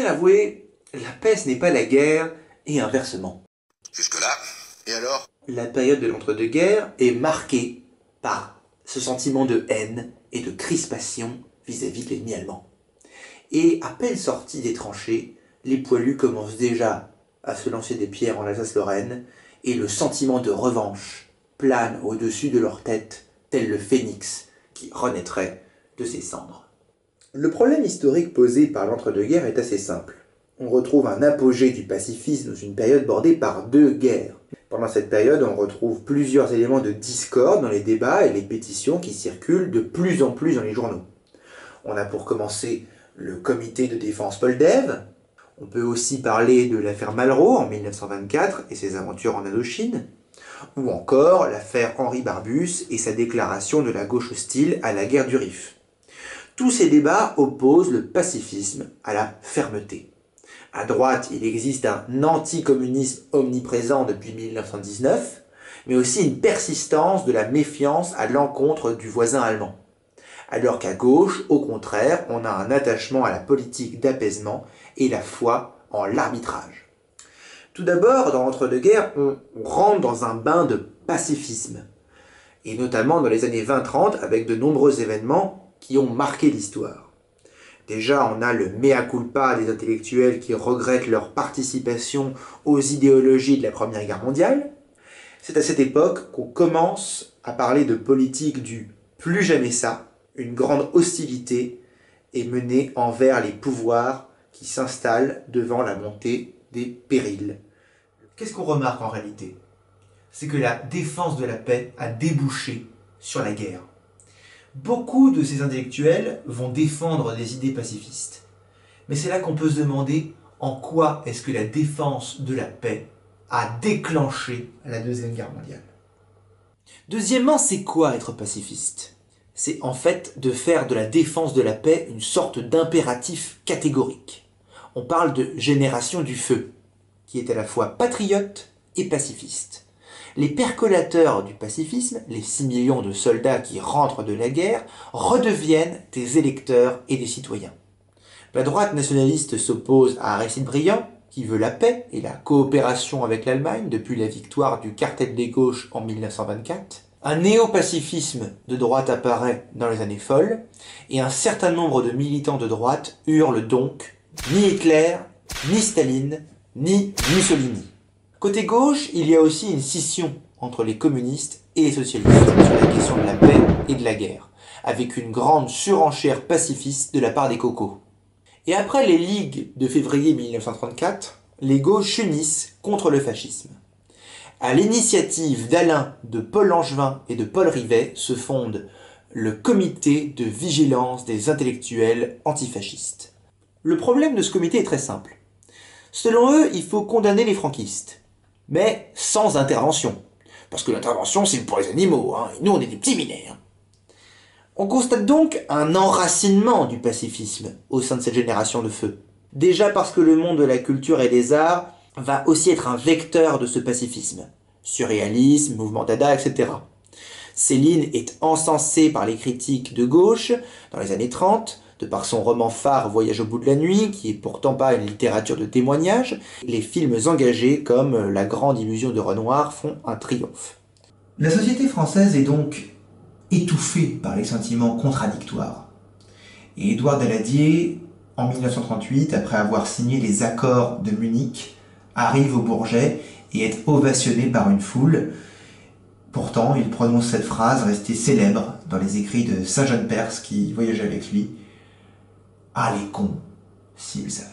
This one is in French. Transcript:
bien l'avouer, la paix ce n'est pas la guerre, et inversement. Jusque-là, et alors? La période de l'entre-deux-guerres est marquée par ce sentiment de haine et de crispation vis-à-vis de l'ennemi allemand. Et à peine sortis des tranchées, les poilus commencent déjà à se lancer des pierres en Alsace-Lorraine, et le sentiment de revanche plane au-dessus de leur tête, tel le phénix qui renaîtrait de ses cendres. Le problème historique posé par l'entre-deux-guerres est assez simple. On retrouve un apogée du pacifisme dans une période bordée par deux guerres. Pendant cette période, on retrouve plusieurs éléments de discorde dans les débats et les pétitions qui circulent de plus en plus dans les journaux. On a pour commencer le comité de défense Poldev. On peut aussi parler de l'affaire Malraux en 1924 et ses aventures en Indochine, ou encore l'affaire Henri Barbus et sa déclaration de la gauche hostile à la guerre du Rif. Tous ces débats opposent le pacifisme à la fermeté. À droite, il existe un anticommunisme omniprésent depuis 1919, mais aussi une persistance de la méfiance à l'encontre du voisin allemand. Alors qu'à gauche, au contraire, on a un attachement à la politique d'apaisement et la foi en l'arbitrage. Tout d'abord, dans l'entre-deux-guerres, on rentre dans un bain de pacifisme, et notamment dans les années 20-30 avec de nombreux événements qui ont marqué l'histoire. Déjà, on a le mea culpa des intellectuels qui regrettent leur participation aux idéologies de la Première Guerre mondiale. C'est à cette époque qu'on commence à parler de politique du « plus jamais ça ». Une grande hostilité est menée envers les pouvoirs qui s'installent devant la montée des périls. Qu'est-ce qu'on remarque en réalité? C'est que la défense de la paix a débouché sur la guerre. Beaucoup de ces intellectuels vont défendre des idées pacifistes. Mais c'est là qu'on peut se demander en quoi est-ce que la défense de la paix a déclenché la Deuxième Guerre mondiale. Deuxièmement, c'est quoi être pacifiste? C'est en fait de faire de la défense de la paix une sorte d'impératif catégorique. On parle de génération du feu, qui est à la fois patriote et pacifiste. Les percolateurs du pacifisme, les 6 millions de soldats qui rentrent de la guerre, redeviennent des électeurs et des citoyens. La droite nationaliste s'oppose à Aristide Briand, qui veut la paix et la coopération avec l'Allemagne depuis la victoire du cartel des gauches en 1924. Un néo-pacifisme de droite apparaît dans les années folles, et un certain nombre de militants de droite hurlent donc « ni Hitler, ni Staline, ni Mussolini ». Côté gauche, il y a aussi une scission entre les communistes et les socialistes sur la question de la paix et de la guerre, avec une grande surenchère pacifiste de la part des cocos. Et après les ligues de février 1934, les gauches s'unissent contre le fascisme. À l'initiative d'Alain, de Paul Langevin et de Paul Rivet se fonde le comité de vigilance des intellectuels antifascistes. Le problème de ce comité est très simple. Selon eux, il faut condamner les franquistes, mais sans intervention. Parce que l'intervention, c'est pour les animaux, hein, et nous on est des petits minets. On constate donc un enracinement du pacifisme au sein de cette génération de feu. Déjà parce que le monde de la culture et des arts va aussi être un vecteur de ce pacifisme. Surréalisme, mouvement dada, etc. Céline est encensée par les critiques de gauche dans les années 30, de par son roman phare Voyage au bout de la nuit, qui est pourtant pas une littérature de témoignage. Les films engagés comme La Grande Illusion de Renoir font un triomphe. La société française est donc étouffée par les sentiments contradictoires. Et Édouard Daladier, en 1938, après avoir signé les accords de Munich, arrive au Bourget et est ovationné par une foule. Pourtant, il prononce cette phrase restée célèbre dans les écrits de Saint Jean Perse qui voyageait avec lui. « Ah les cons, s'ils savaient !»